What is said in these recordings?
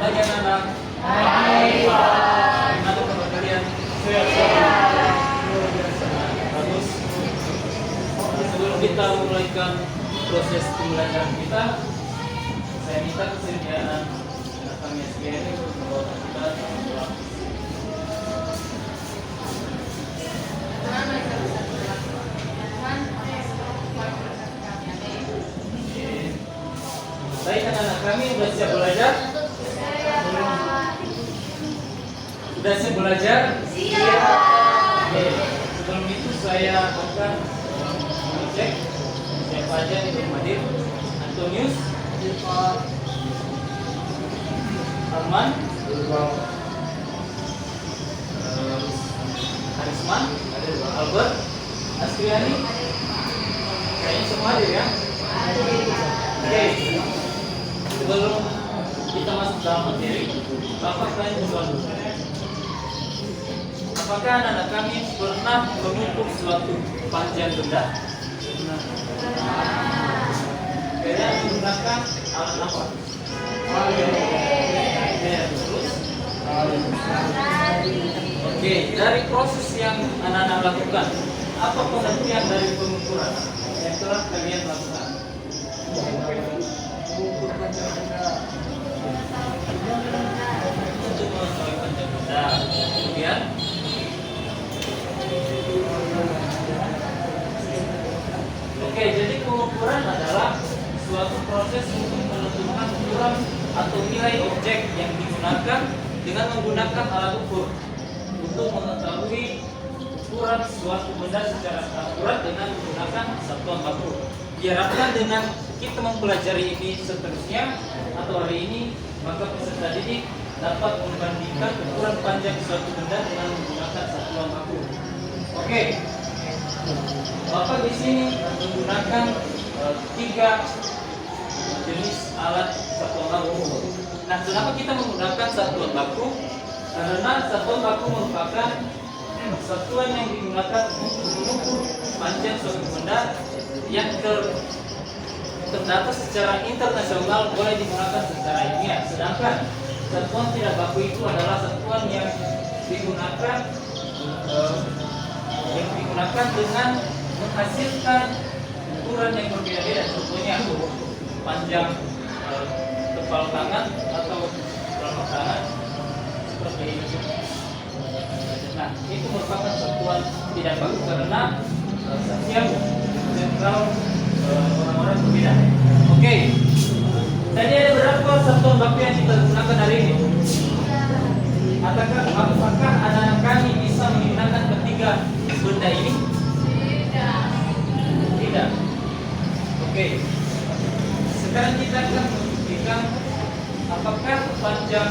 pagi anak-anak. Hai Pak. Gimana kabar kalian? Sehat. Bagus. Sebelum kita memulaikan proses pembelajaran kita, saya minta kesediaan anak kami SPN untuk membawa kita pulang. Baik anak-anak kami, sudah siap belajar? Sudah siap belajar? Siap. Oke, sebelum itu saya akan mengecek siapa aja yang belum hadir. Antonius, Arman, Arisman, Albert, Astriani, kayaknya semua hadir ya? Oke, sebelum kita masuk dalam materi, Bapak tanya sesuatu. Apakah anak-anak kami pernah mengukur suatu panjang benda? Kalian menggunakan alat apa? Terus? Oke, dari proses yang anak-anak lakukan, apa pengertian dari pengukuran yang telah kalian lakukan? Untuk mengetahui panjang benda. Kemudian oke, jadi pengukuran adalah suatu proses untuk menentukan ukuran atau nilai objek yang digunakan dengan menggunakan alat ukur untuk mengetahui ukuran suatu benda secara akurat dengan menggunakan satuan baku. Diharapkan dengan kita mempelajari ini seterusnya atau hari ini, maka peserta didik dapat membandingkan ukuran panjang suatu benda dengan menggunakan satuan baku. Oke, Bapak di sini menggunakan 3 jenis alat satuan baku. Nah, kenapa kita menggunakan satuan baku? Karena satuan baku merupakan satuan yang digunakan untuk mengukur panjang suatu benda yang terdata secara internasional, boleh digunakan secara ilmiah. Sedangkan satuan tidak baku itu adalah satuan yang digunakan dengan menghasilkan ukuran yang berbeda-beda. Contohnya panjang kepala tangan atau telapak tangan seperti ini. Nah, itu merupakan satuan tidak baku karena setiap sentral orang-orang berbeda. Oke, tadi ada berapa satuan baku yang kita gunakan hari ini? Apakah anak-anak kami bisa menggunakan ketiga benda ini? Tidak. Oke. Sekarang kita akan membuktikan apakah panjang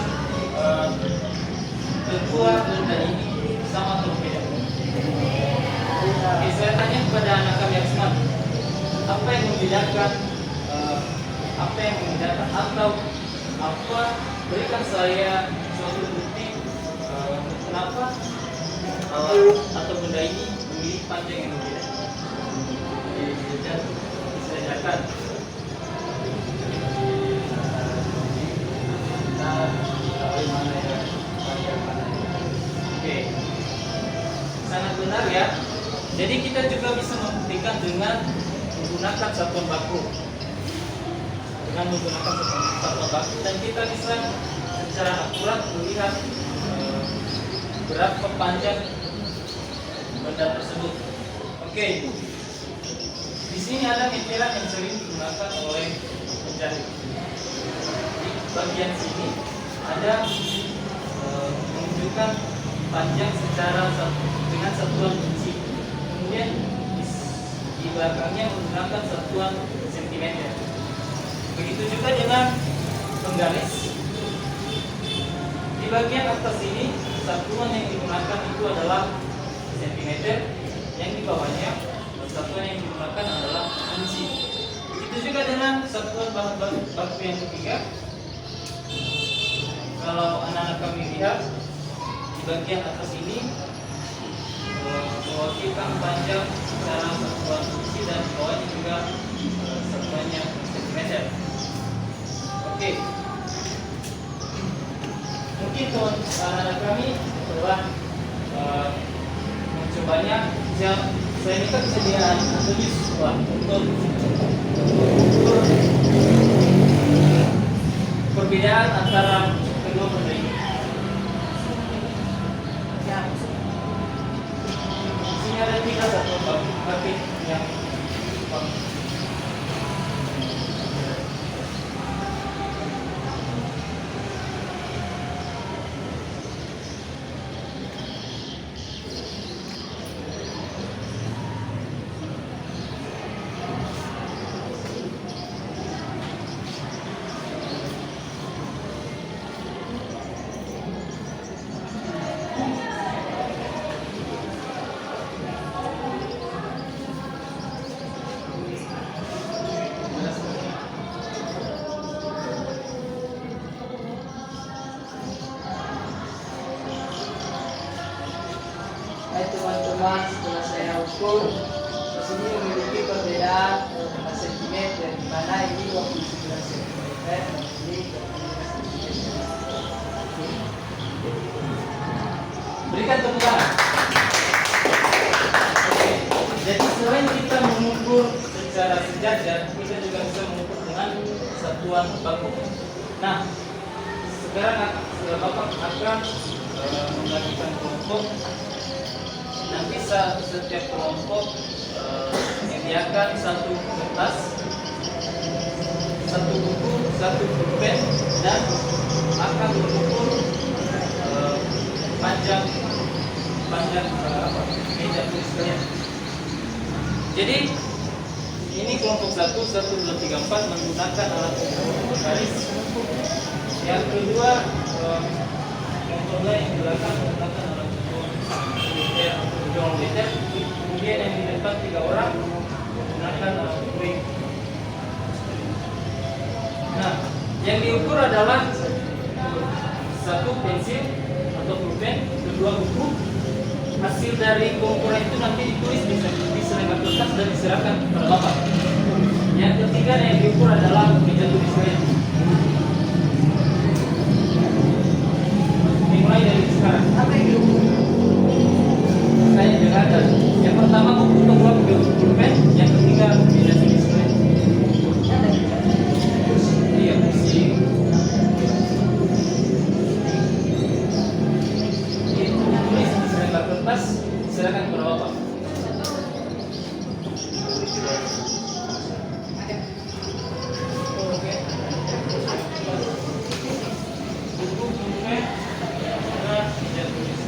kedua benda ini sama atau beda. Oke, saya tanya kepada anak kami yang smart, apa yang membedakan atau apa, berikan saya suatu bukti kenapa atau benda ini memiliki panjang yang berbeda. Saya jelaskan. Oke, sangat benar ya. Jadi kita juga bisa membuktikan dengan menggunakan satuan baku. Dengan menggunakan satuan baku, dan kita bisa secara akurat melihat berapa panjang benda tersebut. Oke, di sini ada meteran yang sering digunakan oleh penjahit. Di bagian sini ada menunjukkan panjang secara dengan satuan inci. Kemudian di belakangnya menggunakan satuan sentimeter. Begitu juga dengan penggaris. Di bagian atas ini satuan yang digunakan itu adalah sentimeter, yang di bawahnya satuan yang digunakan adalah inci. Begitu juga dengan satuan bahan baku yang ketiga. Kalau anak-anak kami lihat di bagian atas ini mewakilkan panjang secara satuan inci, dan di bawahnya juga satuannya sentimeter. Oke. anak kami telah mencobanya. Saya ini kan sediaan tulis untuk mengukur perbedaan antara kedua benda ini. Di sini ada 3 satu grafik yang teman-teman, setelah saya ukur sini memiliki perbedaan sentimeter, di mana ini 29 cm, ini 29 cm. berikan tepuk tangan. Oke. Jadi selain kita mengukur secara sejajar, kita juga bisa mengukur dengan satuan baku. Nah, sekarang Bapak akan membagikan kelompok. Nanti setiap kelompok menyediakan satu kertas, satu buku, satu pulpen, dan akan mengukur panjang meja tulis kalian. Jadi ini kelompok 1, 1, 2, 3, 4 menggunakan alat ukur garis. Yang kedua kelompok lain yang belakang menggunakan alat ukur meter. Kemudian yang di depan 3 orang menggunakan alat ukur. Nah, yang diukur adalah 1 pensil atau pulpen, 2 buku. Hasil dari pengukuran itu nanti ditulis di selembar kertas dan diserahkan kepada Bapak. Yang ketiga yang diukur adalah meja tulis kalian. Dimulai dari sekarang. Apa yang diukur? Saya jelaskan. Yang pertama buku, kedua pulpen, yang ketiga meja tulis kalian. Iya, pusing. Silakan kepada Bapak. Oke. Buku pulpen sudah tidak tulis.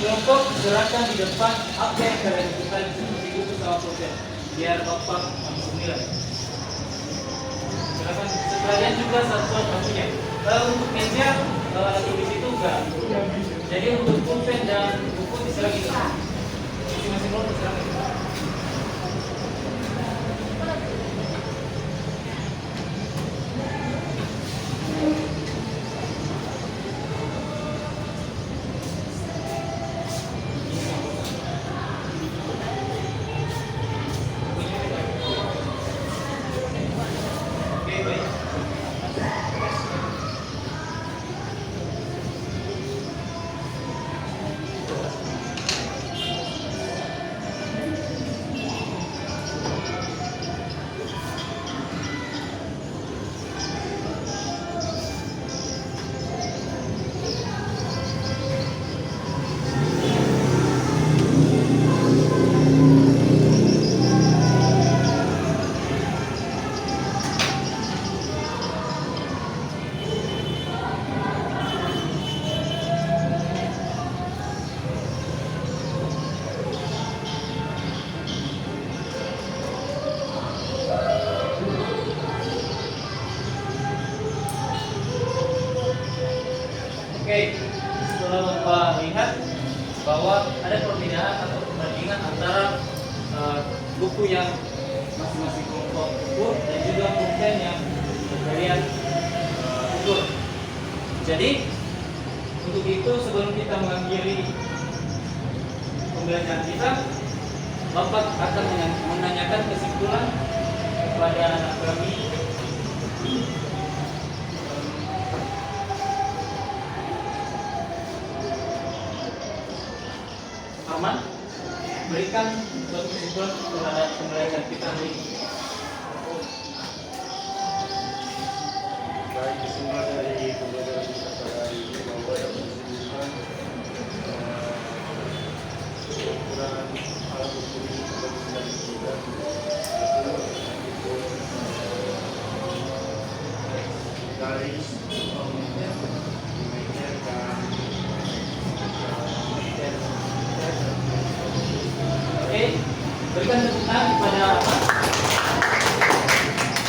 Kelompok serahkan di depan apa yang kalian butuhkan seperti buku sama pulpen biar Bapak langsung nilai. Silakan sekalian juga satuan bakunya. Untuk meja ada tulis itu enggak. Jadi untuk pulpen dan buku diserahkan masing-masing kelompok serahkan. bahwa ada perbedaan atau perbandingan antara buku yang masing-masing kelompok ukur dan juga pulpen yang kalian ukur. Jadi untuk itu sebelum kita mengakhiri pembelajaran kita, Bapak akan menanyakan kesimpulan kepada anak kami. Arman, berikan suatu kesimpulan terhadap pembelajaran kita hari ini. Baik, kesimpulan dari pembelajaran kita pada hari ini bahwa dapat disebutkan ukuran alat ukur ini bagus dan tidak garis dimeter dan Oke, berikan tepuk tangan kepada Arman.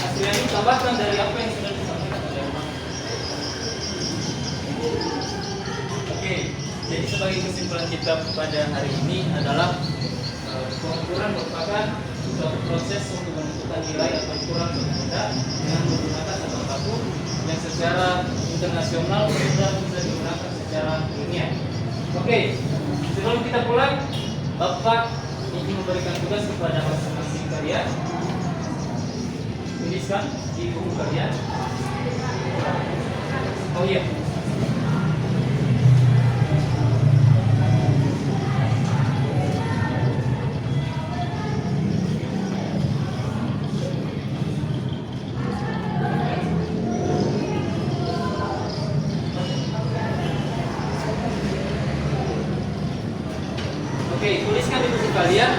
Asriani, tambahkan dari apa yang sudah disampaikan oleh Arman. Oke, jadi sebagai kesimpulan kita pada hari ini adalah pengukuran merupakan suatu proses untuk menentukan nilai atau ukuran suatu benda dengan menggunakan satu baku yang secara internasional sudah bisa digunakan secara ilmiah. Oke, sebelum kita pulang, Bapak ingin memberikan tugas kepada masing-masing kalian. Tuliskan di buku kalian. Oh iya. Oke, tuliskan di buku kalian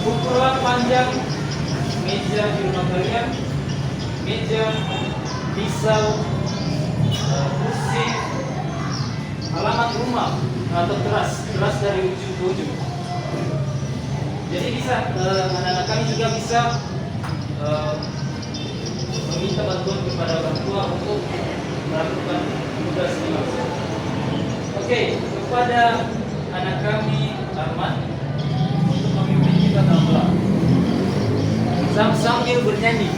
ukuran panjang meja di rumah kalian, meja, pisau, kursi, alamat rumah atau teras dari ujung ke ujung. Jadi bisa anak-anak kami juga bisa meminta bantuan kepada orang tua untuk melakukan tugas ini. Oke, kepada anak kami Arman untuk memimpin kita dalam kelas sambil bernyanyi.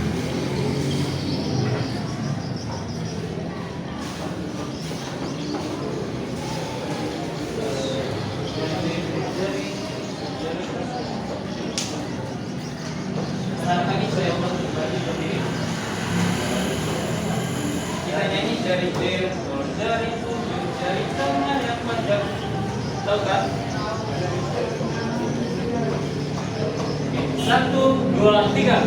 Anak kami saya buat berdiri berdiri. Kita nyanyi jari jempol, jari tunjung, jari tangan yang panjang. Tahu kan? Satu, dua, tiga.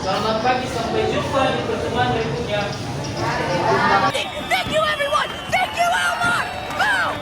Selamat pagi, sampai jumpa di pertemuan berikutnya. Thank you, everyone! Thank you, Elmar! Boom!